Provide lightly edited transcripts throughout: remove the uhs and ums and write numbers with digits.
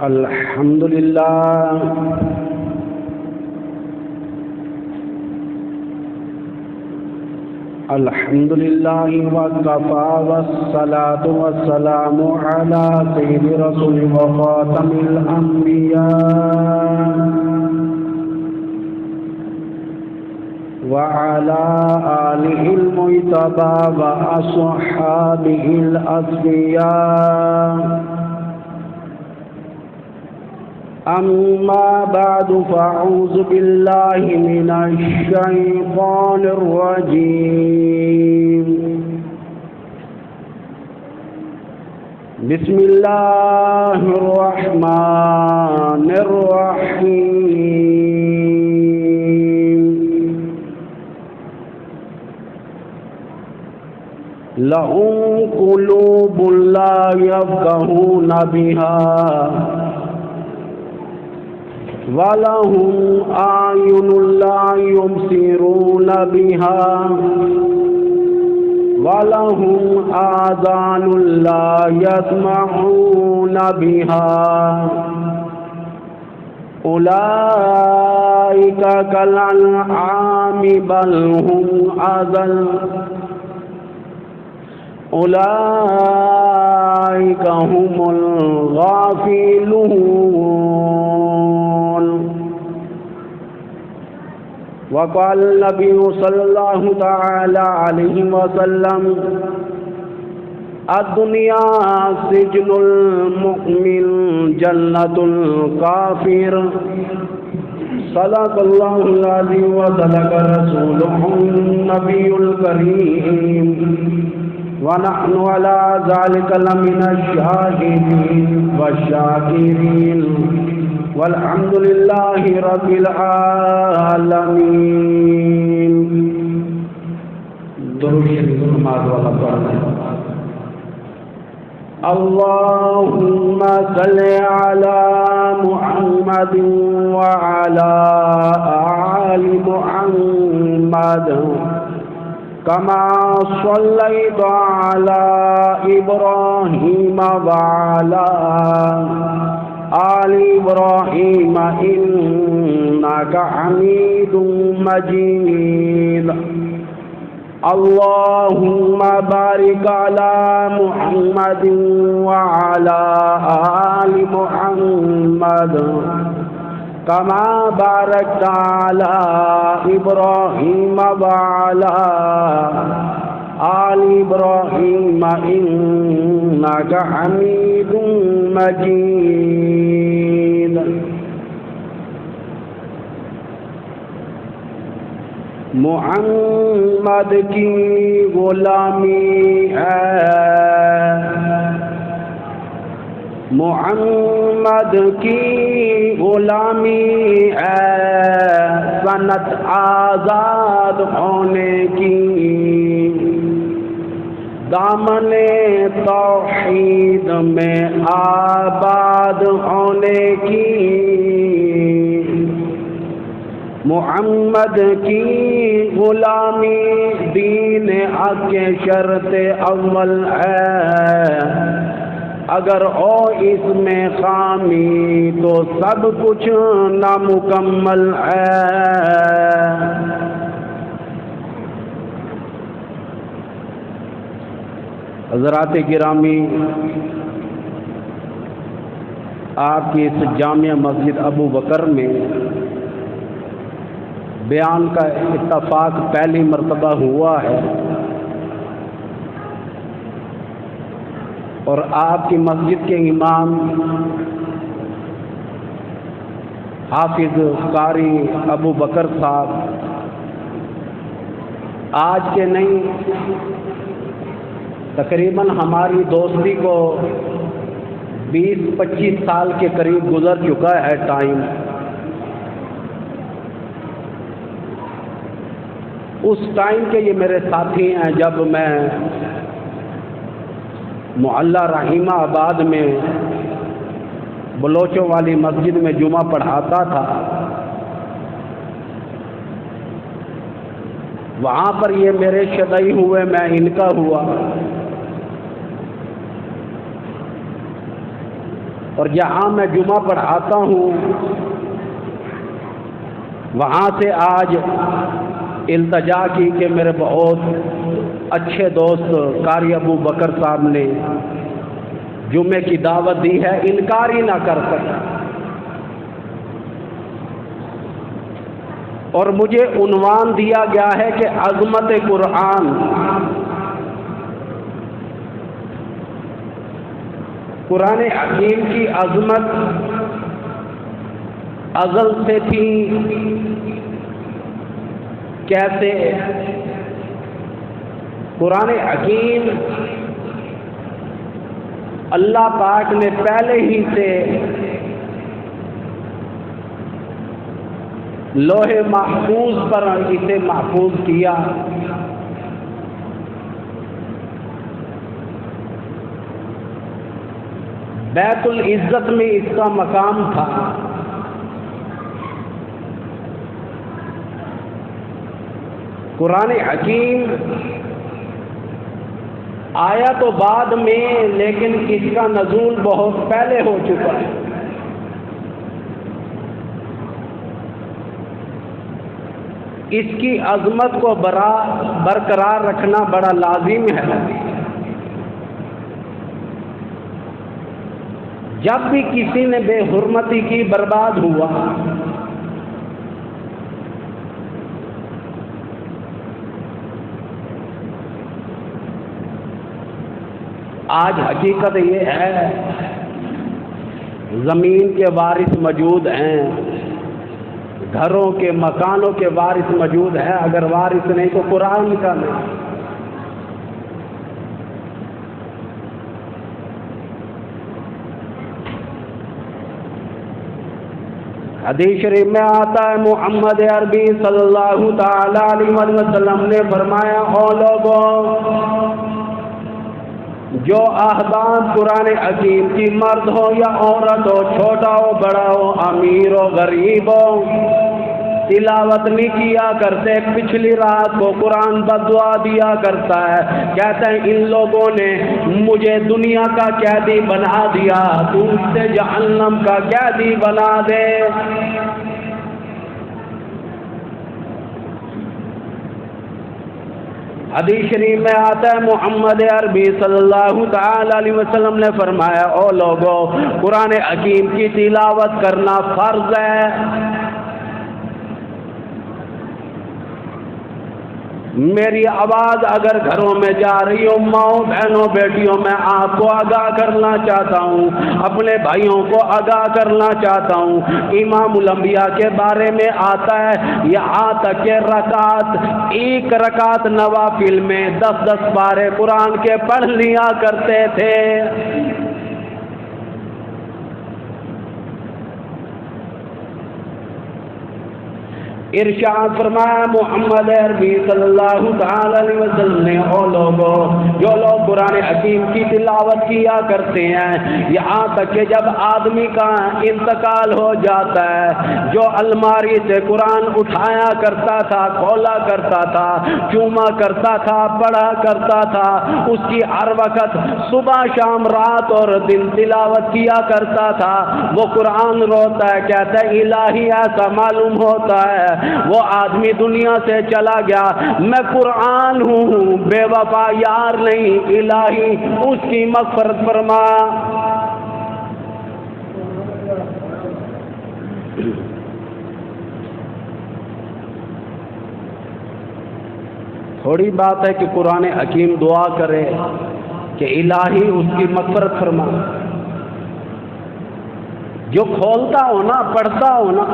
الحمد لله الحمد لله وكفى والصلاة والسلام على سيد رسول وخاتم الأنبياء وعلى آله المجتبى وأصحابه الأصفياء. أما بعد فأعوذ بالله من الشيطان الرجيم. بسم الله الرحمن الرحيم. لهم قلوب لا يفقهون بها وَلَهُمْ أَعْيُنٌ لَا يُبْصِرُونَ بِهَا وَلَهُمْ آذَانٌ لَا يَسْمَعُونَ بِهَا أُولَئِكَ كَالْأَنْعَامِ بَلْ هُمْ أَضَلُّ أُولَئِكَ هُمُ الغافلون. وقال النبي صلى الله تعالى عليه وسلم الدنيا سجن المؤمن جنة الكافر. صدق الله العظيم وصدق رسوله النبي الكريم ونحن على ذلك لمن الشاهدين والشاكرين والحمد لله رب العالمين. درود شریف نماز والا پڑھنا. اللهم صل على محمد وعلى آل محمد كما صليت على إبراهيم وعلى آل إبراهيم إنك حميد مجيد. اللهم بارك على محمد وعلى آل محمد كما باركت على إبراهيم وعلى آل إبراهيم إنك حميد مجيد. محمد کی غلامی ہے محمد کی غلامی ہے سنت آزاد ہونے کی دامن توحید میں آباد ہونے کی محمد کی غلامی دین حق کے شرط اول ہے اگر ہو اس میں خامی تو سب کچھ نامکمل ہے. حضرات گرامی، آپ کی اس جامع مسجد ابو بکر میں بیان کا اتفاق پہلی مرتبہ ہوا ہے اور آپ کی مسجد کے امام حافظ قاری ابو بکر صاحب آج کے نہیں تقریباً ہماری دوستی کو 20-25 سال کے قریب گزر چکا ہے ٹائم. اس ٹائم کے یہ میرے ساتھی ہیں جب میں محلہ رحیمہ آباد میں بلوچوں والی مسجد میں جمعہ پڑھاتا تھا. وہاں پر یہ میرے شدئی ہوئے، میں ان کا ہوا. اور جہاں میں جمعہ پڑھاتا ہوں وہاں سے آج التجا کی کہ میرے بہت اچھے دوست قاری ابو بکر صاحب نے جمعے کی دعوت دی ہے، انکار ہی نہ کر سکا، اور مجھے عنوان دیا گیا ہے کہ عظمت قرآن۔ قرآن حکیم کی عظمت ازل سے تھی، کیسے؟ قرآن حکیم اللہ پاک نے پہلے ہی سے لوح محفوظ پر اسے محفوظ کیا۔ بیت العزت میں اس کا مقام تھا، قرآن حکیم آیا تو بعد میں، لیکن اس کا نزول بہت پہلے ہو چکا ہے۔ اس کی عظمت کو برقرار رکھنا بڑا لازم ہے۔ جب بھی کسی نے بے حرمتی کی، برباد ہوا۔ آج حقیقت یہ ہے زمین کے وارث موجود ہیں، گھروں کے مکانوں کے وارث موجود ہیں، اگر وارث نہیں تو قرآن کا نہیں۔ حدیث شریف میں آتا ہے محمد عربی صلی اللہ تعالی علیہ وسلم نے فرمایا، او لوگوں، جو احباب قرآن حکیم کی مرد ہو یا عورت ہو، چھوٹا ہو بڑا ہو، امیر ہو غریب ہو، تلاوت نہیں کیا کرتے، پچھلی رات کو قرآن بددعا دیا کرتا ہے، کہتے ہیں ان لوگوں نے مجھے دنیا کا قیدی بنا دیا، تو اس سے جہنم کا قیدی بنا دے۔ حدیث شریف میں آتا ہے محمد عربی صلی اللہ تعالی علیہ وسلم نے فرمایا، او لوگو، قرآن حکیم کی تلاوت کرنا فرض ہے۔ میری آواز اگر گھروں میں جا رہی ہو، ماؤں بہنوں بیٹیوں، میں آپ کو آگاہ کرنا چاہتا ہوں، اپنے بھائیوں کو آگاہ کرنا چاہتا ہوں۔ امام الانبیاء کے بارے میں آتا ہے یہاں تک کہ ایک رکعت نوافل میں 10 پارے قرآن کے پڑھ لیا کرتے تھے۔ ارشاد فرمایا محمد عربی صلی اللہ تعالی علیہ وسلم نے، او لوگوں، جو لوگ قرآن حکیم کی تلاوت کیا کرتے ہیں، یہاں تک کہ جب آدمی کا انتقال ہو جاتا ہے، جو الماری سے قرآن اٹھایا کرتا تھا، کھولا کرتا تھا، چوما کرتا تھا، پڑھا کرتا تھا، اس کی ہر وقت صبح شام رات اور دن تلاوت کیا کرتا تھا، وہ قرآن روتا ہے، کہتا ہے الہی ایسا معلوم ہوتا ہے وہ آدمی دنیا سے چلا گیا، میں قرآن ہوں، بے وفا یار نہیں، الہی اس کی مغفرت فرما۔ تھوڑی بات ہے کہ قرآن حکیم دعا کرے کہ الہی اس کی مغفرت فرما۔ جو کھولتا ہو نا، پڑھتا ہو نا۔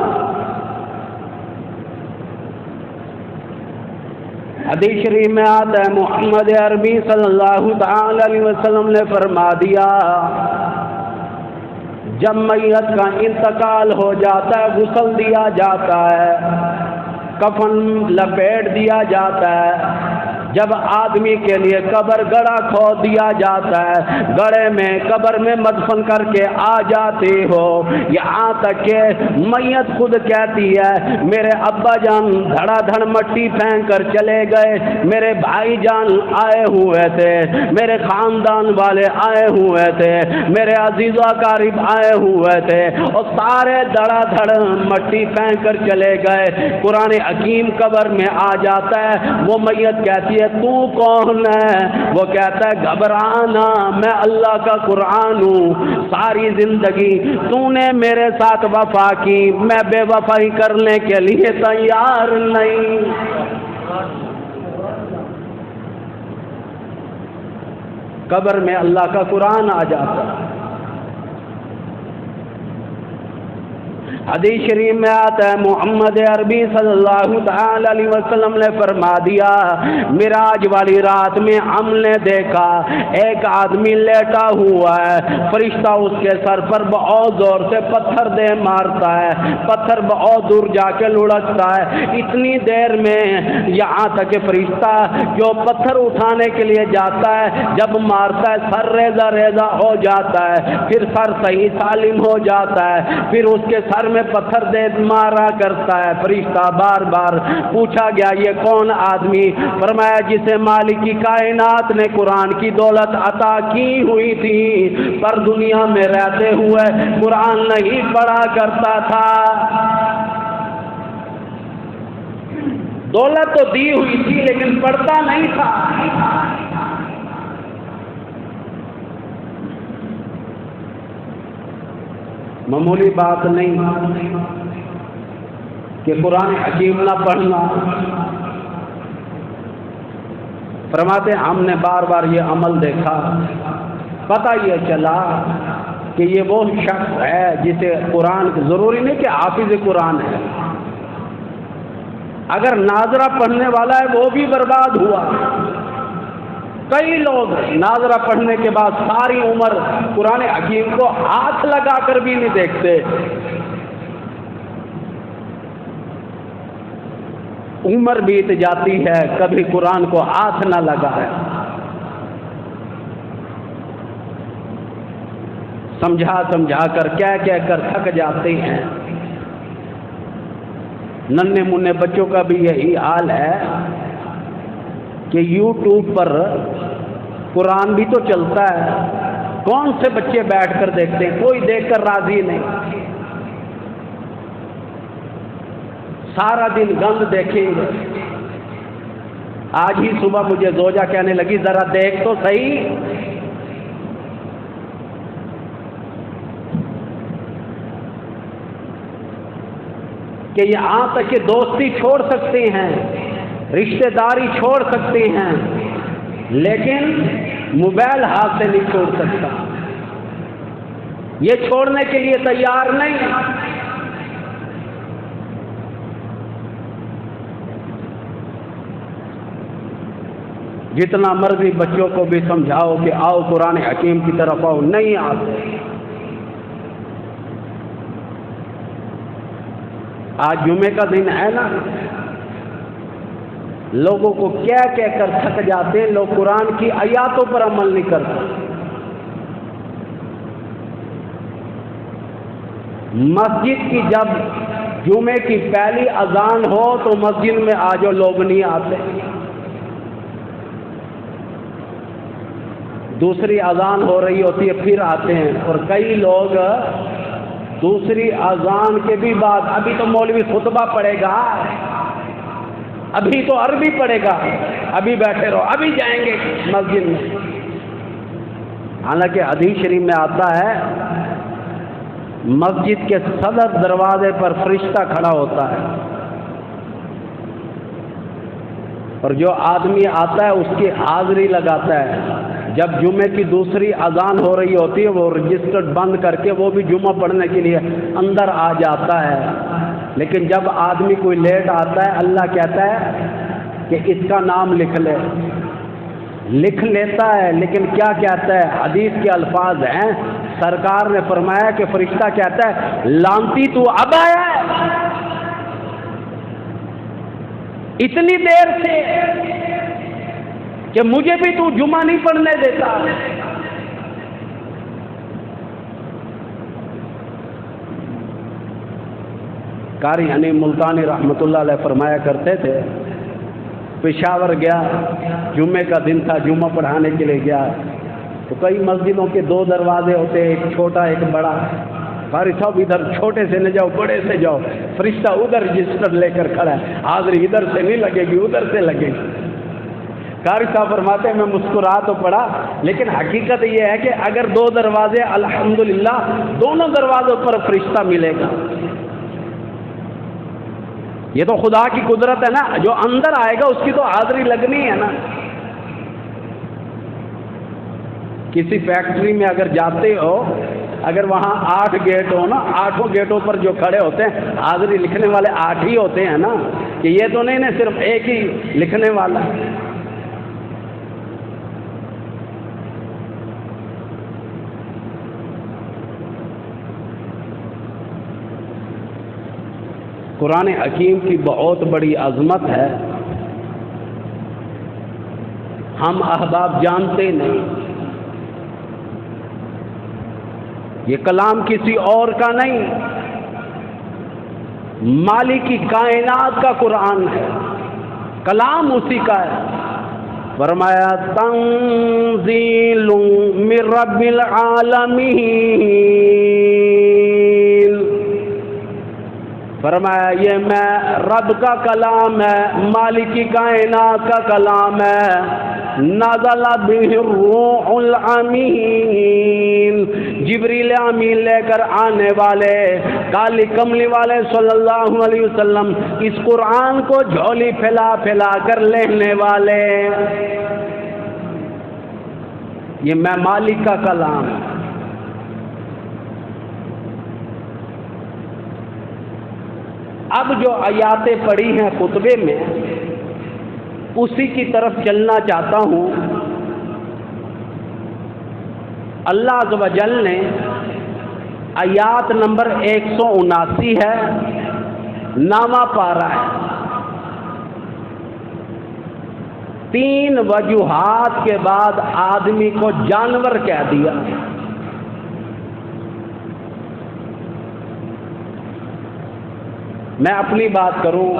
حدیث شریف میں آتا ہے محمد عربی صلی اللہ تعالی علیہ وسلم نے فرما دیا، جب میت کا انتقال ہو جاتا ہے، غسل دیا جاتا ہے، کفن لپیٹ دیا جاتا ہے، جب آدمی کے لیے قبر گڑا کھود دیا جاتا ہے، گڑے میں قبر میں مدفن کر کے آ جاتے ہو، یہاں تک کہ میت خود کہتی ہے میرے ابا جان دھڑا دھڑ مٹی پھینک کر چلے گئے، میرے بھائی جان آئے ہوئے تھے، میرے خاندان والے آئے ہوئے تھے، میرے عزیز و اقارب آئے ہوئے تھے، اور سارے دھڑا دھڑ مٹی پھینک کر چلے گئے۔ قرآن حکیم قبر میں آ جاتا ہے، وہ میت کہتی ہے تو کون ہے؟ وہ کہتا ہے گھبرانا، میں اللہ کا قرآن ہوں، ساری زندگی تو نے میرے ساتھ وفا کی، میں بے وفائی کرنے کے لیے تیار نہیں۔ قبر میں اللہ کا قرآن آ جاتا ہے۔ حدیث شریف میں آتا ہے محمد عربی صلی اللہ تعالی علیہ وسلم نے فرما دیا، معراج والی رات میں ہم نے دیکھا ایک آدمی لیٹا ہوا ہے، فرشتہ اس کے سر پر بہت زور سے پتھر دے مارتا ہے، پتھر بہت دور جا کے لڑکتا ہے، اتنی دیر میں یہاں تک کہ فرشتہ جو پتھر اٹھانے کے لیے جاتا ہے جب مارتا ہے سر ریزہ ریزہ ہو جاتا ہے، پھر سر صحیح سالم ہو جاتا ہے، پھر اس کے سر میں پتھر دے مارا کرتا ہے۔ فرشتہ بار بار پوچھا گیا یہ کون آدمی؟ فرمایا جسے مالک کی کائنات نے قرآن کی دولت عطا کی ہوئی تھی، پر دنیا میں رہتے ہوئے قرآن نہیں پڑھا کرتا تھا۔ دولت تو دی ہوئی تھی لیکن پڑھتا نہیں تھا۔ معمولی بات نہیں کہ قرآن حکیم نہ پڑھنا۔ فرماتے ہم نے بار بار یہ عمل دیکھا، پتہ یہ چلا کہ یہ وہ شخص ہے جسے قرآن، ضروری نہیں کہ حافظ قرآن ہے، اگر ناظرہ پڑھنے والا ہے وہ بھی برباد ہوا۔ کئی لوگ ناظرہ پڑھنے کے بعد ساری عمر قرآن حکیم کو ہاتھ لگا کر بھی نہیں دیکھتے۔ عمر بیت جاتی ہے کبھی قرآن کو ہاتھ نہ لگا ہے۔ سمجھا سمجھا کر کہہ کر تھک جاتے ہیں۔ ننھے منھے بچوں کا بھی یہی حال ہے کہ یوٹیوب پر قرآن بھی تو چلتا ہے، کون سے بچے بیٹھ کر دیکھتے ہیں؟ کوئی دیکھ کر راضی نہیں، سارا دن گند دیکھیں گے۔ آج ہی صبح مجھے زوجہ کہنے لگی ذرا دیکھ تو صحیح، کہ یہاں تک کہ دوستی چھوڑ سکتے ہیں، رشتہ داری چھوڑ سکتے ہیں، لیکن موبائل ہاتھ سے نہیں چھوڑ سکتا، یہ چھوڑنے کے لیے تیار نہیں۔ جتنا مرضی بچوں کو بھی سمجھاؤ کہ آؤ قرآن حکیم کی طرف آؤ، نہیں آتے۔ آج جمعے کا دن ہے نا، لوگوں کو کہہ کر تھک جاتے ہیں، لوگ قرآن کی آیاتوں پر عمل نہیں کرتے۔ مسجد کی جب جمعے کی پہلی اذان ہو تو مسجد میں آجو، لوگ نہیں آتے۔ دوسری اذان ہو رہی ہوتی ہے پھر آتے ہیں، اور کئی لوگ دوسری اذان کے بھی بعد، ابھی تو مولوی خطبہ پڑھے گا، ابھی تو عربی پڑھے گا، ابھی بیٹھے رہو، ابھی جائیں گے مسجد میں۔ حالانکہ حدیث شریف میں آتا ہے مسجد کے صدر دروازے پر فرشتہ کھڑا ہوتا ہے، اور جو آدمی آتا ہے اس کی حاضری لگاتا ہے۔ جب جمعے کی دوسری اذان ہو رہی ہوتی ہے وہ رجسٹر بند کر کے وہ بھی جمعہ پڑھنے کے لیے اندر آ جاتا ہے، لیکن جب آدمی کوئی لیٹ آتا ہے اللہ کہتا ہے کہ اس کا نام لکھ لے، لکھ لیتا ہے، لیکن کیا کہتا ہے؟ حدیث کے الفاظ ہیں، سرکار نے فرمایا کہ فرشتہ کہتا ہے لانتی تو اب آیا ہے، اتنی دیر سے کہ مجھے بھی تو جمعہ نہیں پڑھنے دیتا. قاری حنیم ملتانی رحمۃ اللہ علیہ فرمایا کرتے تھے، پشاور گیا، جمعے کا دن تھا، جمعہ پڑھانے کے لیے گیا تو کئی مسجدوں کے 2 دروازے ہوتے، ایک چھوٹا ایک بڑا. قاری صاحب ادھر چھوٹے سے نہ جاؤ، بڑے سے جاؤ. فرشتہ ادھر رجسٹر لے کر کھڑا ہے، حاضری ادھر سے نہیں لگے گی، ادھر سے لگے گی. قاری صاحب فرماتے ہیں میں مسکرا تو پڑا، لیکن حقیقت یہ ہے کہ اگر 2 دروازے الحمدللہ دونوں دروازوں پر فرشتہ ملے گا. یہ تو خدا کی قدرت ہے نا، جو اندر آئے گا اس کی تو حاضری لگنی ہے نا. کسی فیکٹری میں اگر جاتے ہو، اگر وہاں 8 گیٹ ہو نا، 8 گیٹوں پر جو کھڑے ہوتے ہیں حاضری لکھنے والے 8 ہی ہوتے ہیں نا، کہ یہ تو نہیں نا صرف ایک ہی لکھنے والا. قرآن حکیم کی بہت بڑی عظمت ہے، ہم احباب جانتے نہیں. یہ کلام کسی اور کا نہیں، مالک کی کائنات کا قرآن ہے، کلام اسی کا ہے. فرمایا تنزیل من رب العالمین، فرمایا یہ میں رب کا کلام ہے، مالک کی کائنات کا کلام ہے. نزل به الروح الامین، جبریل امین لے کر آنے والے، کالی کملی والے صلی اللہ علیہ وسلم اس قرآن کو جھولی پھیلا پھیلا کر لینے والے. یہ میں مالک کا کلام ہے. اب جو آیاتیں پڑھی ہیں خطبے میں، اسی کی طرف چلنا چاہتا ہوں. اللہ عز و جل نے آیات نمبر 179 ہے، نامہ پارہ ہے. 3 وجوہات کے بعد آدمی کو جانور کہہ دیا. میں اپنی بات کروں،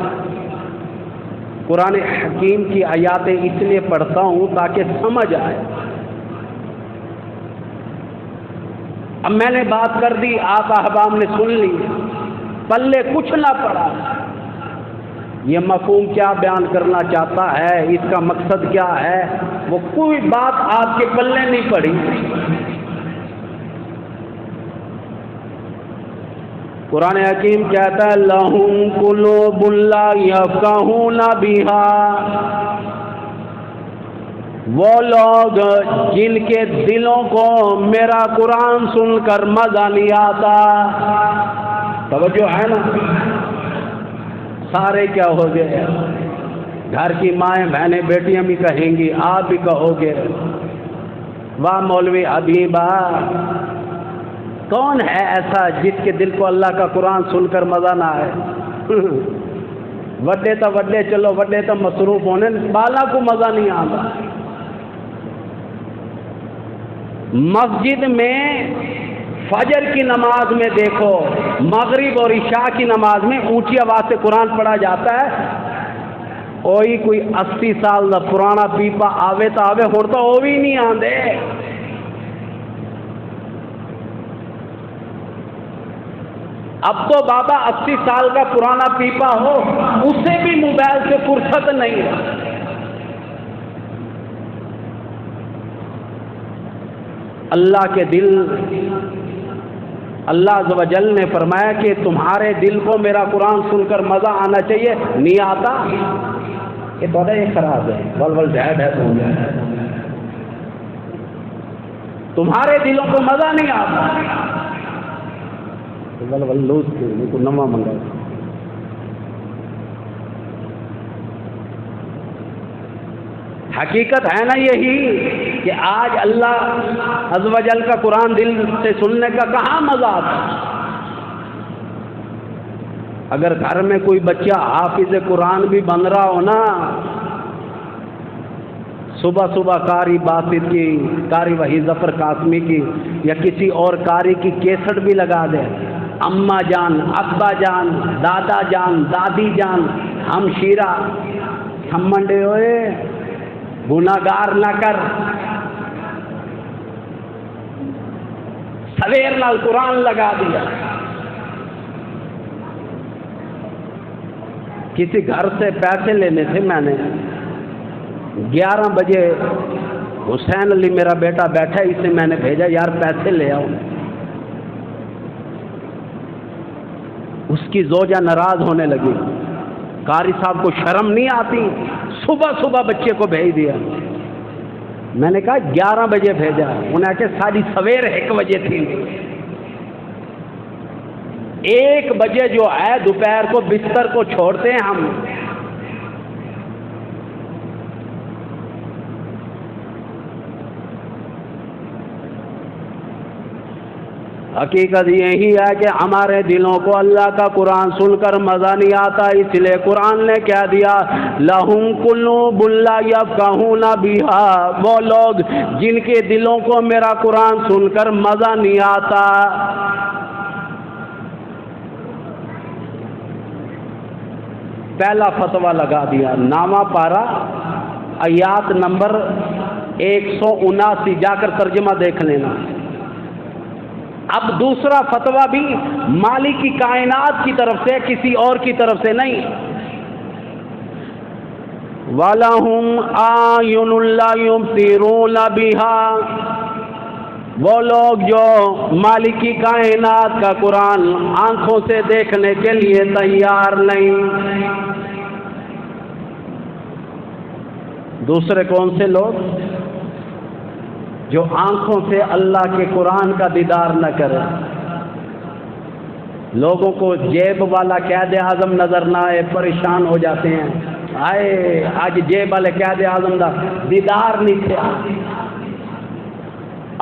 قرآن حکیم کی آیاتیں اس لیے پڑھتا ہوں تاکہ سمجھ آئے. اب میں نے بات کر دی، آپ احباب نے سن لی، پلے کچھ نہ پڑا. یہ مفہوم کیا بیان کرنا چاہتا ہے، اس کا مقصد کیا ہے، وہ کوئی بات آپ کے پلے نہیں پڑی. قرآن حکیم کہتا ہے لَهُمْ قُلُوبٌ لَا يَفْقَهُونَ بِهَا، وہ لوگ جن کے دلوں کو میرا قرآن سن کر مزہ نہیں آتا. توجہ ہے نا؟ سارے کیا ہو گئے، گھر کی مائیں بہنیں بیٹیاں بھی کہیں گی، آپ بھی کہو گے واہ مولوی حبیبہ، کون ہے ایسا جس کے دل کو اللہ کا قرآن سن کر مزہ نہ آئے؟ وڈے تو وڈے، چلو وڈے تو مصروف ہونے، بالا کو مزہ نہیں آتا. مسجد میں فجر کی نماز میں دیکھو، مغرب اور عشاء کی نماز میں اونچی آواز سے قرآن پڑھا جاتا ہے. کوئی 80 سال دا پرانا پیپا آوے تو آوے، ہوں تو وہ بھی نہیں آندے. اب تو بابا 80 سال کا پرانا پیپا ہو، اسے بھی موبائل سے فرصت نہیں ہے. اللہ کے دل، اللہ عز و جل نے فرمایا کہ تمہارے دل کو میرا قرآن سن کر مزہ آنا چاہیے، نہیں آتا. یہ بڑا ہی خراب ہے، ول ڈیڈ ہے تمہارے دلوں کو مزہ نہیں آتا. لوز کو نواں منگا. حقیقت ہے نا یہی کہ آج اللہ عز و جل کا قرآن دل سے سننے کا کہاں مزہ آتا. اگر گھر میں کوئی بچہ حافظ قرآن بھی بن رہا ہو نا، صبح صبح قاری باسط کی، قاری وحید ظفر قاسمی کی یا کسی اور قاری کی کیسٹ بھی لگا دے، اماں جان، ابا جان، دادا جان، دادی جان، ہم شیرہ ہم منڈے ہوئے گناہگار نہ کر، سویر نال قرآن لگا دیا۔ کسی گھر سے پیسے لینے تھے، میں نے 11 بجے حسین علی میرا بیٹا بیٹھا، اسے میں نے بھیجا یار پیسے لے آؤ۔ اس کی زوجہ ناراض ہونے لگی، قاری صاحب کو شرم نہیں آتی، صبح صبح بچے کو بھیج دیا۔ میں نے کہا 11 بجے بھیجا، انہیں کہ ساری سویر 1 بجے تھی۔ 1 بجے جو ہے دوپہر کو بستر کو چھوڑتے ہیں ہم۔ حقیقت یہی ہے کہ ہمارے دلوں کو اللہ کا قرآن سن کر مزہ نہیں آتا، اس لیے قرآن نے کہہ دیا لَهُمْ قُلُوبٌ لَا يَفْقَهُونَ بِهَا، وہ لوگ جن کے دلوں کو میرا قرآن سن کر مزہ نہیں آتا۔ پہلا فتویٰ لگا دیا، نامہ پارا آیات نمبر 179، جا کر ترجمہ دیکھ لینا۔ اب دوسرا فتویٰ بھی مالک کی کائنات کی طرف سے، کسی اور کی طرف سے نہیں۔ وَلَهُمْ أَعْيُنٌ لَا يُبْصِرُونَ بِهَا، وہ لوگ جو مالک کی کائنات کا قرآن آنکھوں سے دیکھنے کے لیے تیار نہیں۔ دوسرے کون سے لوگ؟ جو آنکھوں سے اللہ کے قرآن کا دیدار نہ کرے۔ لوگوں کو جیب والا قائد اعظم نظر نہ آئے، پریشان ہو جاتے ہیں، آئے آج جیب والے قائد اعظم کا دیدار نہیں تھا۔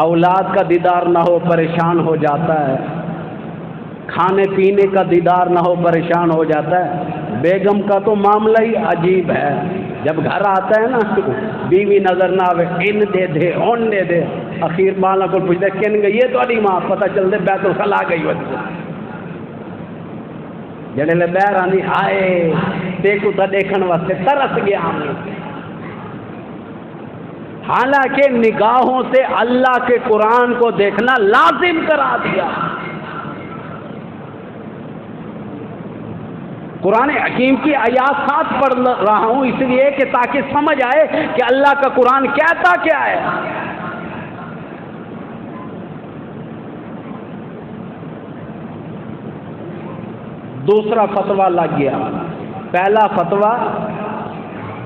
اولاد کا دیدار نہ ہو پریشان ہو جاتا ہے، کھانے پینے کا دیدار نہ ہو پریشان ہو جاتا ہے۔ بیگم کا تو معاملہ ہی عجیب ہے، جب گھر آتا ہے نا بیوی نظر نہ آوے، ان دے دے اون دے دے، اخیر مالا کو پوچھتے کن گئی ہے تھوڑی ماں، پتہ چل دے بیت الخلا گئی ہوتی جڑے لے بہر آنی آئے دیکھو تا دیکھن واسطے ترس گیا ہم نے۔ حالانکہ نگاہوں سے اللہ کے قرآن کو دیکھنا لازم کرا دیا۔ قرآن حکیم کی آیات ساتھ پڑھ رہا ہوں اس لیے کہ تاکہ سمجھ آئے کہ اللہ کا قرآن کہتا کیا ہے۔ دوسرا فتویٰ لگ گیا۔ پہلا فتویٰ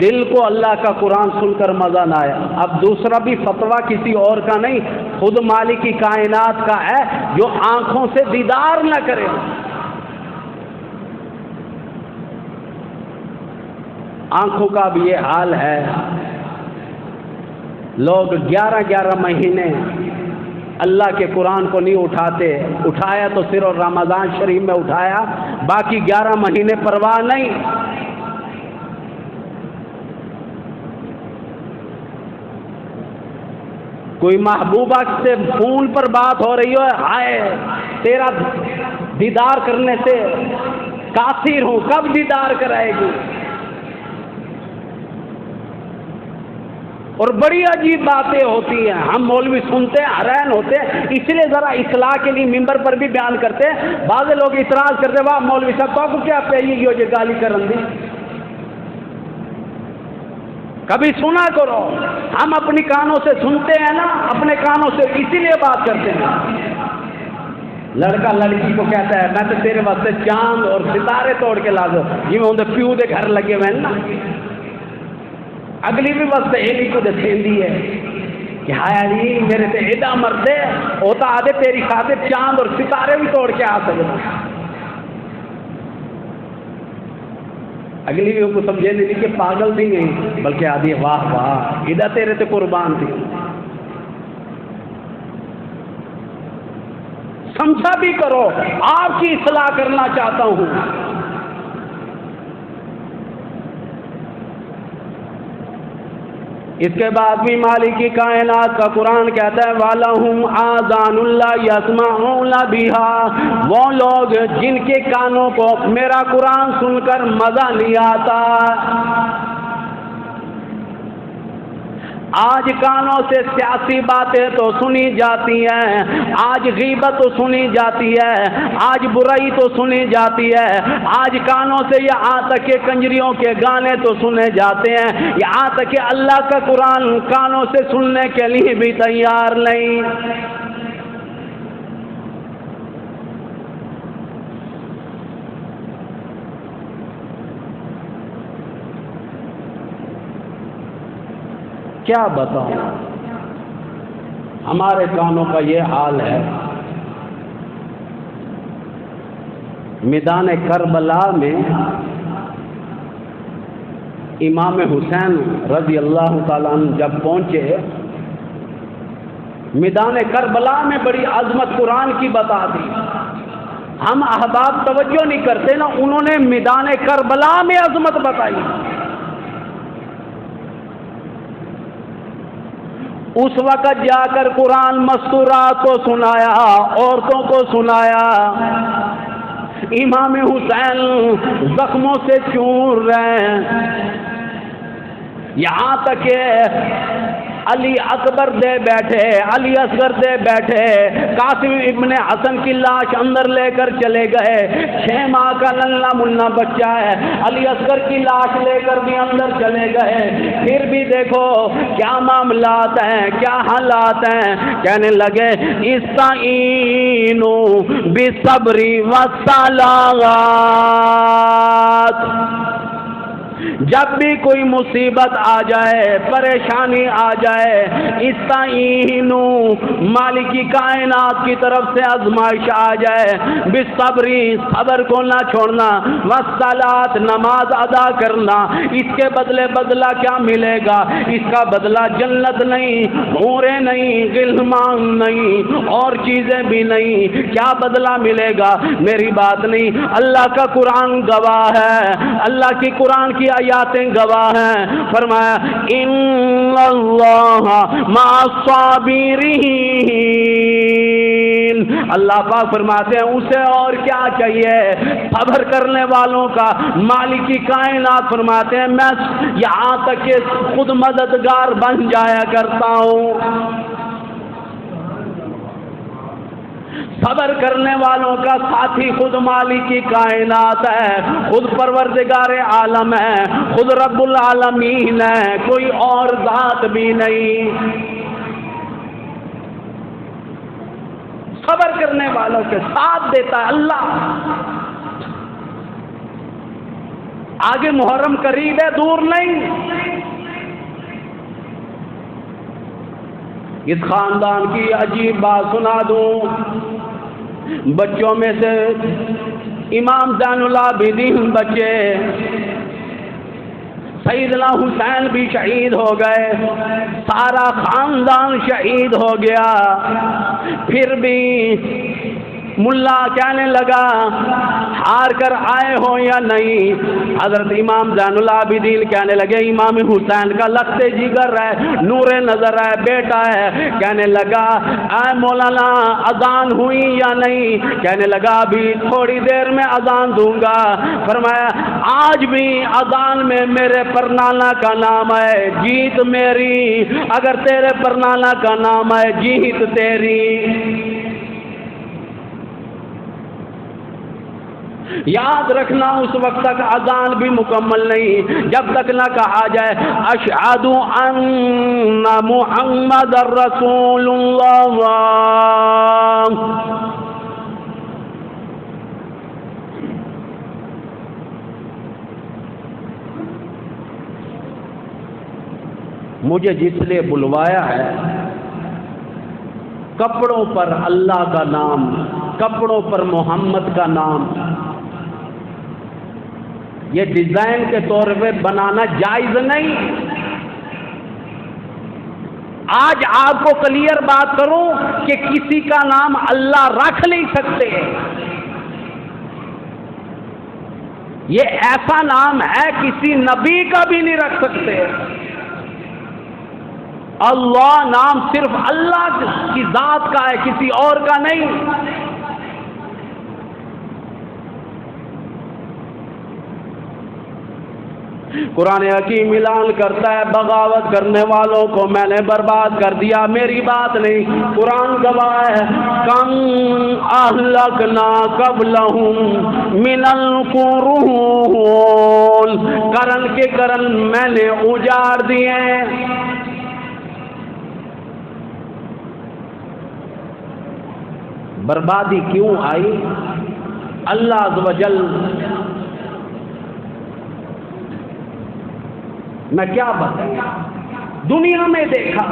دل کو اللہ کا قرآن سن کر مزہ نہ آیا، اب دوسرا بھی فتویٰ کسی اور کا نہیں، خود مالک کی کائنات کا ہے، جو آنکھوں سے دیدار نہ کرے۔ آنکھوں کا بھی یہ حال ہے، لوگ 11 مہینے اللہ کے قرآن کو نہیں اٹھاتے، اٹھایا تو صرف رمضان شریف میں اٹھایا، باقی 11 مہینے پرواہ نہیں۔ کوئی محبوبہ سے فون پر بات ہو رہی ہو، ہائے تیرا دیدار کرنے سے قاصر ہوں، کب دیدار کرائے گی؟ اور بڑی عجیب باتیں ہوتی ہیں، ہم مولوی سنتے ہیں حیران ہوتے ہیں، اس لیے ذرا اصلاح کے لیے ممبر پر بھی بیان کرتے ہیں۔ بعض لوگ اعتراض کرتے ہیں واہ مولوی صاحب کو کیا پہلی یہ گالی کرن دی، کبھی سنا کرو۔ ہم اپنی کانوں سے سنتے ہیں نا، اپنے کانوں سے اسی لیے بات کرتے ہیں۔ لڑکا لڑکی کو کہتا ہے میں تو تیرے واسطے چاند اور ستارے توڑ کے لا دو، جی میں اندر پیو دے گھر لگے ہوئے نا، اگلی بھی واسطے ایلی کو دسیندی ہے کہ ہائے علی میرے تے ایڈا مردے ہوتا آدھے تیری خاطر چاند اور ستارے بھی توڑ کے آ سکتا۔ اگلی بھی ان کو سمجھے نہیں کہ پاگل بھی نہیں، بلکہ آدھی واہ واہ ایڈا تیرے تے قربان تھی۔ سمجھا بھی کرو، آپ کی اصلاح کرنا چاہتا ہوں۔ اس کے بعد بھی مالک کی کائنات کا قرآن کہتا ہے وَلَهُمْ آذَانٌ لَا يَسْمَعُونَ بِهَا، وہ لوگ جن کے کانوں کو میرا قرآن سن کر مزہ نہیں آتا۔ آج کانوں سے سیاسی باتیں تو سنی جاتی ہیں، آج غیبت تو سنی جاتی ہے، آج برائی تو سنی جاتی ہے، آج کانوں سے یہاں تک کہ کنجریوں کے گانے تو سنے جاتے ہیں، یہاں تک کہ اللہ کا قرآن کانوں سے سننے کے لیے بھی تیار نہیں۔ کیا بتاؤں، ہمارے کانوں کا یہ حال ہے۔ میدان کربلا میں امام حسین رضی اللہ تعالیٰ عنہ جب پہنچے، میدان کربلا میں بڑی عظمت قرآن کی بتا دی۔ ہم احباب توجہ نہیں کرتے نا، انہوں نے میدان کربلا میں عظمت بتائی۔ اس وقت جا کر قرآن مستورات کو سنایا، عورتوں کو سنایا، امام حسین زخموں سے چور رہے ہیں، یہاں تک کہ علی اکبر دے بیٹھے، علی اصغر دے بیٹھے، قاسم ابن حسن کی لاش اندر لے کر چلے گئے، 6 ماہ کا ننھا منا بچہ ہے، علی اصغر کی لاش لے کر بھی اندر چلے گئے، پھر بھی دیکھو کیا معاملات ہیں، کیا حالات ہیں۔ کہنے لگے استعینوا بالصبر والصلاۃ، جب بھی کوئی مصیبت آ جائے، پریشانی آ جائے، استعینوا، مالکی کائنات کی طرف سے آزمائش آ جائے، بالصبر، صبر کو نہ چھوڑنا، والصلاۃ، نماز ادا کرنا، اس کے بدلے بدلہ کیا ملے گا؟ اس کا بدلہ جنت نہیں، حوریں نہیں، غلمان نہیں، اور چیزیں بھی نہیں۔ کیا بدلہ ملے گا؟ میری بات نہیں، اللہ کا قرآن گواہ ہے، اللہ کی قرآن کی آیاتیں گواہ ہیں۔ فرمایا ان اللہ مع الصابرین، اللہ پاک فرماتے ہیں اسے اور کیا چاہیے؟ صبر کرنے والوں کا مالک کی کائنات فرماتے ہیں میں یہاں تک کہ خود مددگار بن جایا کرتا ہوں۔ صبر کرنے والوں کا ساتھی خود مالک کی کائنات ہے، خود پروردگار عالم ہے، خود رب العالمین ہے، کوئی اور ذات بھی نہیں۔ صبر کرنے والوں کے ساتھ دیتا ہے اللہ۔ آگے محرم قریب ہے، دور نہیں۔ اس خاندان کی عجیب بات سنا دوں، بچوں میں سے امام زین العابدین بچے، سیدنا حسین بھی شہید ہو گئے، سارا خاندان شہید ہو گیا، پھر بھی ملا کہنے لگا ہار کر آئے ہو یا نہیں؟ حضرت امام زین العابدین کہنے لگے امام حسین کا لخت جگر ہے، نور نظر ہے، بیٹا ہے۔ کہنے لگا اے مولانا اذان ہوئی یا نہیں؟ کہنے لگا ابھی تھوڑی دیر میں اذان دوں گا۔ فرمایا آج بھی اذان میں میرے پرنانا کا نام ہے، جیت میری، اگر تیرے پرنانا کا نام ہے جیت تیری۔ یاد رکھنا اس وقت تک اذان بھی مکمل نہیں جب تک نہ کہا جائے اشہد ان محمد رسول اللہ۔ مجھے جس لیے بلوایا ہے، کپڑوں پر اللہ کا نام، کپڑوں پر محمد کا نام، یہ ڈیزائن کے طور پہ بنانا جائز نہیں۔ آج آپ کو کلیئر بات کروں کہ کسی کا نام اللہ رکھ نہیں سکتے، یہ ایسا نام ہے کسی نبی کا بھی نہیں رکھ سکتے۔ اللہ نام صرف اللہ کی ذات کا ہے، کسی اور کا نہیں۔ قرآن حکیم اعلان کرتا ہے بغاوت کرنے والوں کو میں نے برباد کر دیا، میری بات نہیں، قرآن گواہ ہے۔ کم اہلکنا قبلہم من القرون، کرن کے کرن میں نے اجاڑ دیے۔ بربادی کیوں آئی؟ اللہ عز و جل، میں کیا بتاؤں، دنیا میں دیکھا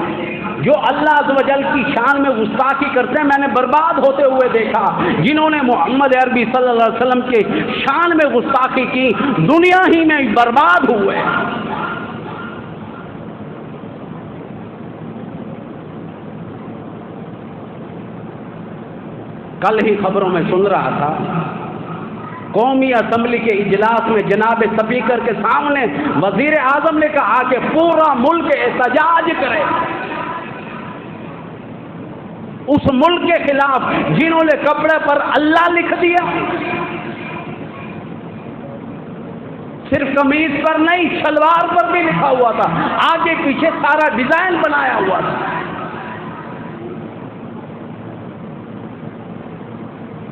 جو اللہ عز و جل کی شان میں گستاخی کرتے ہیں، میں نے برباد ہوتے ہوئے دیکھا۔ جنہوں نے محمد عربی صلی اللہ علیہ وسلم کے شان میں گستاخی کی، دنیا ہی میں برباد ہوئے۔ کل ہی خبروں میں سن رہا تھا، قومی اسمبلی کے اجلاس میں جناب اسپیکر کے سامنے وزیر اعظم نے کہا کہ پورا ملک احتجاج کرے اس ملک کے خلاف جنہوں نے کپڑے پر اللہ لکھ دیا، صرف قمیض پر نہیں، شلوار پر بھی لکھا ہوا تھا، آگے پیچھے سارا ڈیزائن بنایا ہوا تھا۔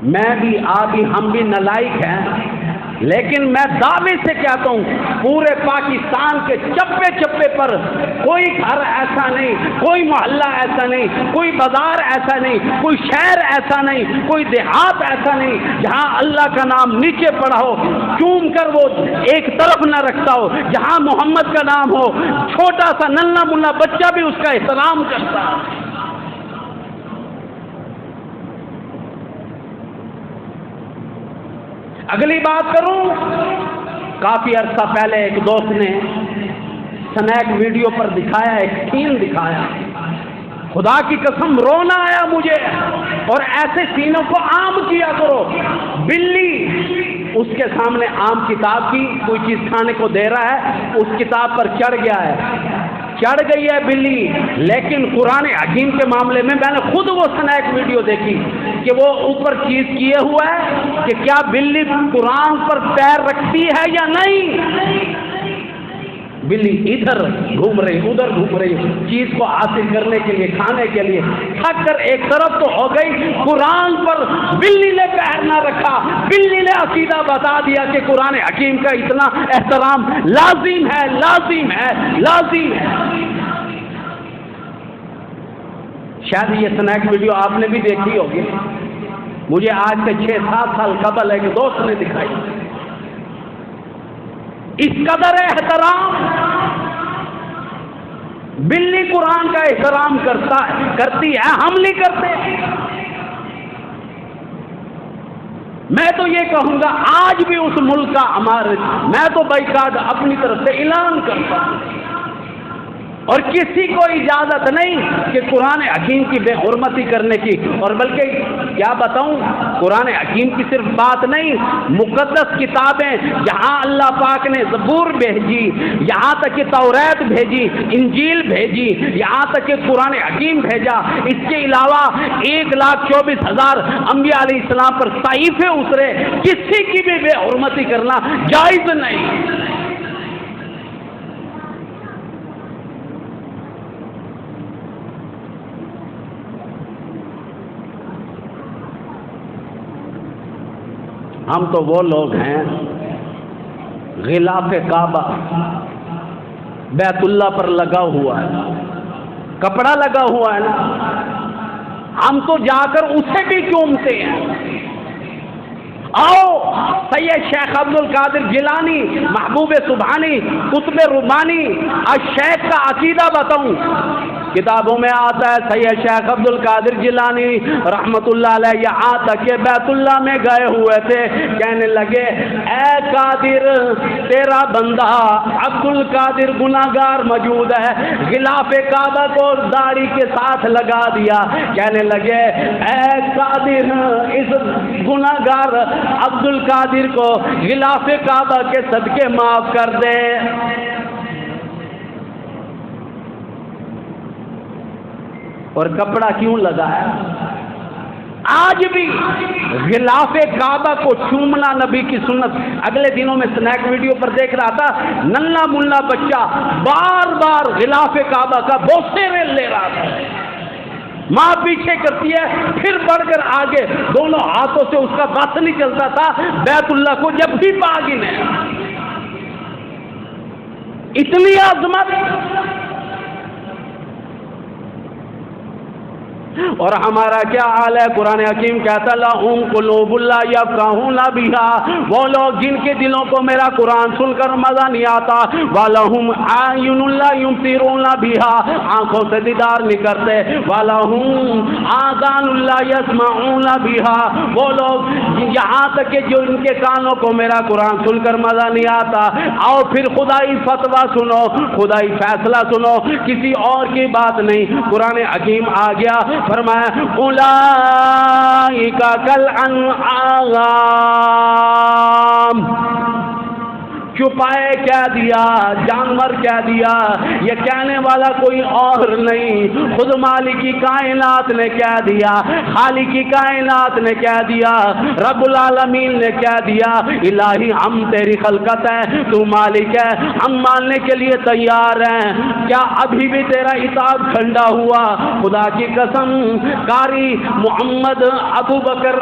میں بھی آپ بھی، ہم بھی نالائق ہیں، لیکن میں دعوے سے کہتا ہوں پورے پاکستان کے چپے چپے پر کوئی گھر ایسا نہیں، کوئی محلہ ایسا نہیں، کوئی بازار ایسا نہیں، کوئی شہر ایسا نہیں، کوئی دیہات ایسا نہیں جہاں اللہ کا نام نیچے پڑا ہو، چوم کر وہ ایک طرف نہ رکھتا ہو۔ جہاں محمد کا نام ہو، چھوٹا سا ننھا منھا بچہ بھی اس کا احترام کرتا ہے۔ اگلی بات کروں، کافی عرصہ پہلے ایک دوست نے سنیک ویڈیو پر دکھایا، ایک سین دکھایا، خدا کی قسم رونا آیا مجھے۔ اور ایسے سینوں کو عام کیا کرو۔ بلی اس کے سامنے عام کتاب کی کوئی چیز کھانے کو دے رہا ہے، اس کتاب پر چڑھ گیا ہے، چڑھ گئی ہے بلی، لیکن قرآن حکیم کے معاملے میں نے خود وہ سنیک ویڈیو دیکھی کہ وہ اوپر چیز کیے ہوا ہے کہ کیا بلی قرآن پر پیر رکھتی ہے یا نہیں۔ بلی ادھر گھوم رہی، ادھر گھوم رہی، چیز کو حاصل کرنے کے لیے، کھانے کے لیے، تھک کر ایک طرف تو ہو گئی، قرآن پر بلی نے پیر نہ رکھا، بلی نے عقیدہ بتا دیا کہ قرآن حکیم کا اتنا احترام لازم ہے، لازم ہے، لازم ہے۔ شاید یہ سنیک ویڈیو آپ نے بھی دیکھی ہوگی، مجھے آج سے 6-7 سال قبل ایک دوست نے دکھائی۔ اس قدر احترام، بلی قرآن کا احترام کرتی ہے، ہم نہیں کرتے۔ میں تو یہ کہوں گا آج بھی اس ملک کا میں تو بائیکاٹ اپنی طرف سے اعلان کرتا ہوں، اور کسی کو اجازت نہیں کہ قرآن حکیم کی بے حرمتی کرنے کی۔ اور بلکہ کیا بتاؤں، قرآن حکیم کی صرف بات نہیں، مقدس کتابیں جہاں اللہ پاک نے زبور بھیجی، یہاں تک کہ توریت بھیجی، انجیل بھیجی، یہاں تک کہ قرآن حکیم بھیجا، اس کے علاوہ 1,24,000 انبیاء علیہ السلام پر صحیفے اترے، کسی کی بھی بے حرمتی کرنا جائز نہیں۔ ہم تو وہ لوگ ہیں، غلاف کعبہ بیت اللہ پر لگا ہوا ہے، کپڑا لگا ہوا ہے نا، ہم تو جا کر اسے بھی چومتے ہیں۔ آؤ سید شیخ عبد القادر جیلانی، محبوب سبحانی، قطب ربانی، الشیخ کا عقیدہ بتاؤں۔ کتابوں میں آتا ہے سید شیخ عبد القادر جیلانی رحمت اللہ علیہ یہاں تک کہ بیت اللہ میں گئے ہوئے تھے، کہنے لگے اے قادر تیرا بندہ عبد القادر گناہگار موجود ہے، غلاف کعبہ کو داڑھی کے ساتھ لگا دیا، کہنے لگے اے قادر اس گناہگار عبد القادر کو غلاف کعبہ کے صدقے معاف کر دے۔ اور کپڑا کیوں لگایا؟ آج بھی غلاف کعبہ کو چومنا نبی کی سنت۔ اگلے دنوں میں سنیک ویڈیو پر دیکھ رہا تھا، ننھا منھا بچہ بار بار غلاف کعبہ کا بوسے لے رہا تھا، ماں پیچھے کرتی ہے، پھر بڑھ کر آگے، دونوں ہاتھوں سے اس کا بس نہیں چلتا تھا بیت اللہ کو جب بھی باغی نے۔ اتنی عظمت، اور ہمارا کیا حال ہے؟ قرآن حکیم کہتا لَهُمْ قُلُوبٌ لَا يَفْقَهُونَ بِهَا، وہ لوگ جن کے دلوں کو میرا قرآن سن کر مزہ نہیں آتا، وَلَهُمْ أَعْيُنٌ لَا يُبْصِرُونَ بِهَا، آنکھوں سے دیدار نہیں کرتے، وَلَهُمْ آذَانٌ لَا يَسْمَعُونَ بِهَا، وہ لوگ یہاں تک کہ جو ان کے کانوں کو میرا قرآن سن کر مزہ نہیں آتا۔ آؤ پھر خدائی فتویٰ سنو، خدائی فیصلہ سنو، کسی اور کی بات نہیں۔ قرآن حکیم آ گیا، فرمایا اولئک کالانعام، چھپائے کہہ دیا، جانور کہہ دیا، یہ کہنے والا کوئی اور نہیں، خود مالکی کائنات نے کہہ دیا، خالقی کائنات نے کہہ دیا، رب العالمین نے کہہ دیا، الہی ہم تیری خلقت ہے، تو مالک ہے، ہم ماننے کے لیے تیار ہیں۔ کیا ابھی بھی تیرا اطاعت ٹھنڈا ہوا؟ خدا کی قسم، قاری محمد ابو بکر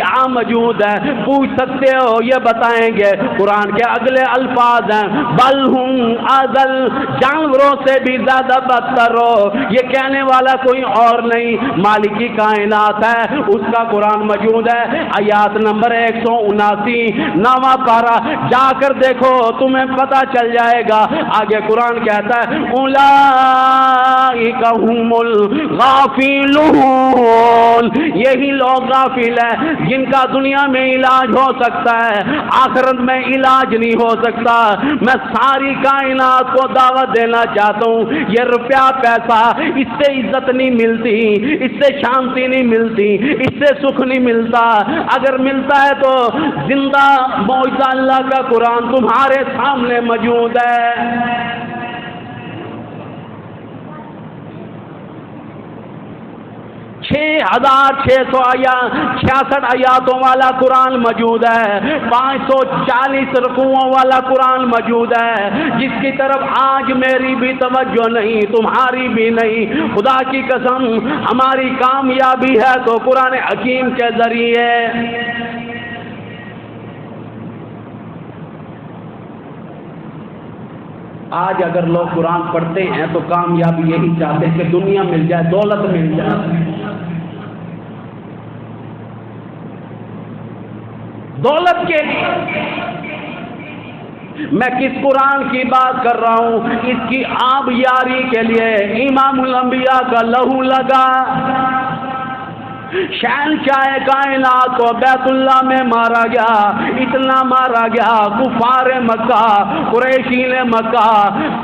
یہاں موجود ہے، پوچھ سکتے ہو، یہ بتائیں گے۔ قرآن کے اگلے الفاظ ہیں بل ہم اضل، جانوروں سے بھی زیادہ بدتر ہو، یہ کہنے والا کوئی اور نہیں، مالکی کائنات ہے، اس کا قرآن موجود ہے۔ آیات نمبر 179 نواں پارہ، جا کر دیکھو تمہیں پتہ چل جائے گا۔ آگے قرآن کہتا ہے اولئک هم الغافلون، یہی لوگ غافل ہیں جن کا دنیا میں علاج ہو سکتا ہے، آخرت میں علاج نہیں ہو سکتا۔ میں ساری کائنات کو دعوت دینا چاہتا ہوں، یہ روپیہ پیسہ، اس سے عزت نہیں ملتی، اس سے شانتی نہیں ملتی، اس سے سکھ نہیں ملتا، اگر ملتا ہے تو زندہ معجزہ اللہ کا قرآن تمہارے سامنے موجود ہے۔ 6666 آیاتوں والا قرآن موجود ہے، 540 رکوعوں والا قرآن موجود ہے، جس کی طرف آج میری بھی توجہ نہیں، تمہاری بھی نہیں۔ خدا کی قسم، ہماری کامیابی ہے تو قرآن حکیم کے ذریعے۔ آج اگر لوگ قرآن پڑھتے ہیں تو کامیابی یہی چاہتے ہیں کہ دنیا مل جائے، دولت مل جائے، دولت کے لیے۔ میں کس قرآن کی بات کر رہا ہوں؟ اس کی آب یاری کے لیے امام الانبیاء کا لہو لگا، شہنشاہ کائنات کو بیت اللہ میں مارا گیا، اتنا مارا گیا، کفار مکہ، قریشین مکہ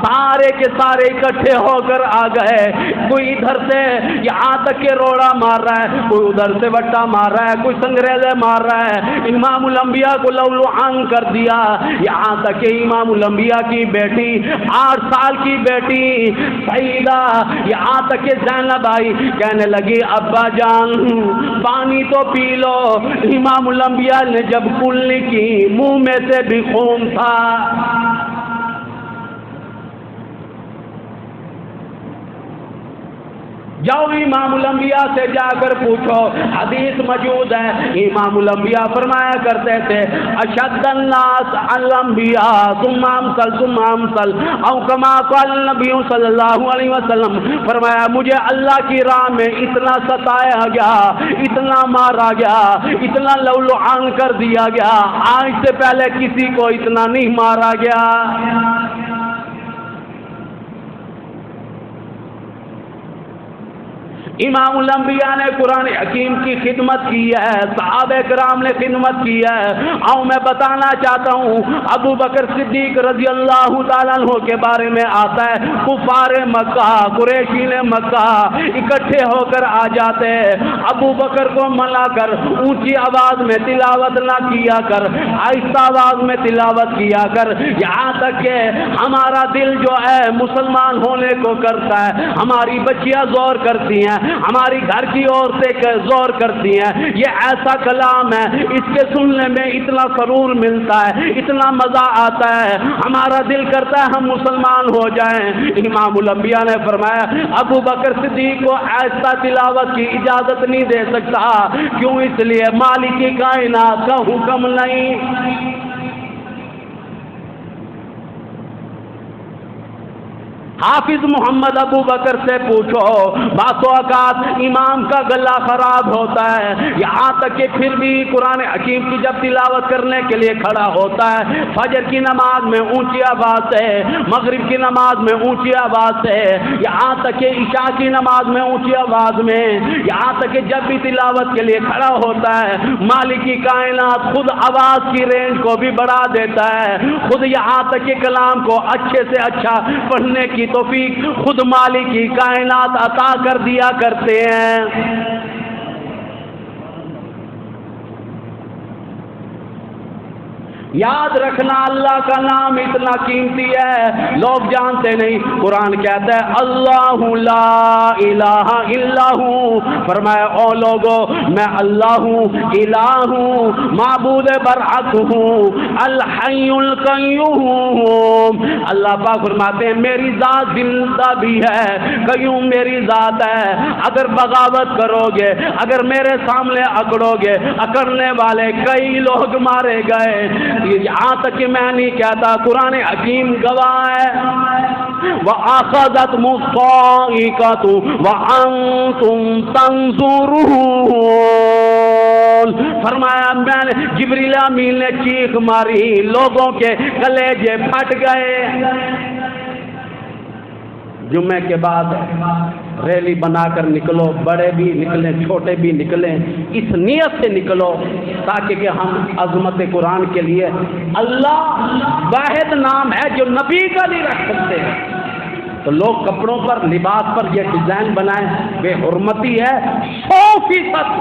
سارے کے سارے اکٹھے ہو کر آ گئے، کوئی ادھر سے یہاں تک کہ روڑا مار رہا ہے، کوئی ادھر سے وٹا مار رہا ہے، کوئی سنگریزے مار رہا ہے، امام الانبیاء کو لولوہان کر دیا، یہاں تک کہ امام الانبیاء کی بیٹی 8 سال کی بیٹی سیدہ، یہاں تک کہ زینب آئی، کہنے لگی ابا جان پانی تو پی لو۔ امام الانبیاء نے جب کلنی کی، منہ میں سے بھی خون تھا۔ جاؤ امام الانبیاء سے جا کر پوچھو، حدیث موجود ہے، امام الانبیاء فرمایا کرتے تھے اشد الناس الانبیاء ثم امثل ثم امثل، او کما قال نبی صلی اللہ علیہ وسلم، فرمایا مجھے اللہ کی راہ میں اتنا ستایا گیا، اتنا مارا گیا، اتنا لولوہان کر دیا گیا، آج سے پہلے کسی کو اتنا نہیں مارا گیا۔ امام الانبیاء نے قرآن حکیم کی خدمت کی ہے، صحابہ کرام نے خدمت کی ہے۔ اور میں بتانا چاہتا ہوں، ابو بکر صدیق رضی اللہ تعالیٰ عنہ کے بارے میں آتا ہے، کفار مکہ، قریشین مکہ اکٹھے ہو کر آ جاتے، ابو بکر کو منع کر، اونچی آواز میں تلاوت نہ کیا کر، آہستہ آواز میں تلاوت کیا کر، یہاں تک کہ ہمارا دل جو ہے مسلمان ہونے کو کرتا ہے، ہماری بچیاں زور کرتی ہیں ہماری گھر کی عورتیں زور کرتی ہیں یہ ایسا کلام ہے اس کے سننے میں اتنا سرور ملتا ہے, اتنا مزہ آتا ہے, ہمارا دل کرتا ہے ہم مسلمان ہو جائیں. امام الانبیاء نے فرمایا ابو بکر صدیق کو ایسا تلاوت کی اجازت نہیں دے سکتا. کیوں؟ اس لیے مالک کائنات کا حکم نہیں. حافظ محمد ابو بکر سے پوچھو, بعض اوقات امام کا گلا خراب ہوتا ہے, یہاں تک کہ پھر بھی قرآن حکیم کی جب تلاوت کرنے کے لیے کھڑا ہوتا ہے, فجر کی نماز میں اونچی آواز سے, مغرب کی نماز میں اونچی آواز سے, یہاں تک کہ عشاء کی نماز میں اونچی آواز میں, یہاں تک کہ جب بھی تلاوت کے لیے کھڑا ہوتا ہے مالک کی کائنات خود آواز کی رینج کو بھی بڑھا دیتا ہے, خود یہاں تک کہ کلام کو اچھے سے اچھا پڑھنے کی توفیق خود مالک کی کائنات عطا کر دیا کرتے ہیں. یاد رکھنا اللہ کا نام اتنا قیمتی ہے, لوگ جانتے نہیں. قرآن کہتا ہے اللہ لا الہ الا ہوں, فرمایا او لوگو میں اللہ ہوں, الہ ہوں, معبود برحق ہوں, الحی القیوم. اللہ پاک فرماتے ہیں میری ذات زندہ بھی ہے, قیوم میری ذات ہے. اگر بغاوت کرو گے, اگر میرے سامنے اکڑو گے, اکڑنے والے کئی لوگ مارے گئے. یہاں تک کہ میں نہیں کہتا, قرآن حکیم گواہ ہے. وَأَخَذَتْ مُصَّائِقَةُ وَأَنْتُمْ تَنْظُرُونَ, فرمایا میں نے جبریل امین نے چیخ ماری, لوگوں کے کلیجے پھٹ گئے. جمعے کے بعد ریلی بنا کر نکلو, بڑے بھی نکلیں چھوٹے بھی نکلیں, اس نیت سے نکلو تاکہ کہ ہم عظمت قرآن کے لیے, اللہ واحد نام ہے جو نبی کا نہیں رکھ سکتے ہیں, تو لوگ کپڑوں پر لباس پر یہ ڈیزائن بنائیں, بے حرمتی ہے 100%.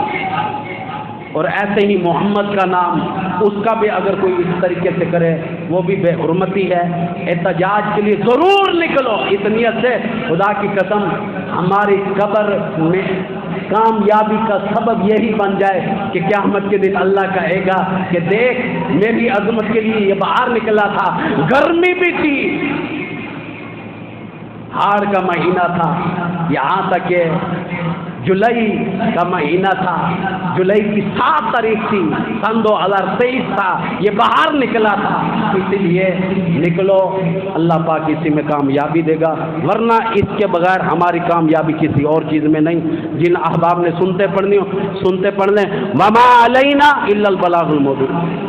اور ایسے ہی محمد کا نام, اس کا بھی اگر کوئی اس طریقے سے کرے وہ بھی بے حرمتی ہے. احتجاج کے لیے ضرور نکلو اس نیت سے. خدا کی قسم ہماری قبر میں کامیابی کا سبب یہی بن جائے کہ قیامت کے دن اللہ کہے گا کہ دیکھ میری عظمت کے لیے یہ باہر نکلا تھا, گرمی بھی تھی, ہار کا مہینہ تھا, یہاں تک کہ جولائی کا مہینہ تھا, جولائی کی 7 تاریخ تھی, سن 2023 تھا, یہ باہر نکلا تھا. اس لیے نکلو, اللہ پاک اسی میں کامیابی دے گا, ورنہ اس کے بغیر ہماری کامیابی کسی اور چیز میں نہیں. جن احباب نے سنتے پڑھنی ہو سنتے پڑھ لیں. وما علینا الا البلاغ المبین.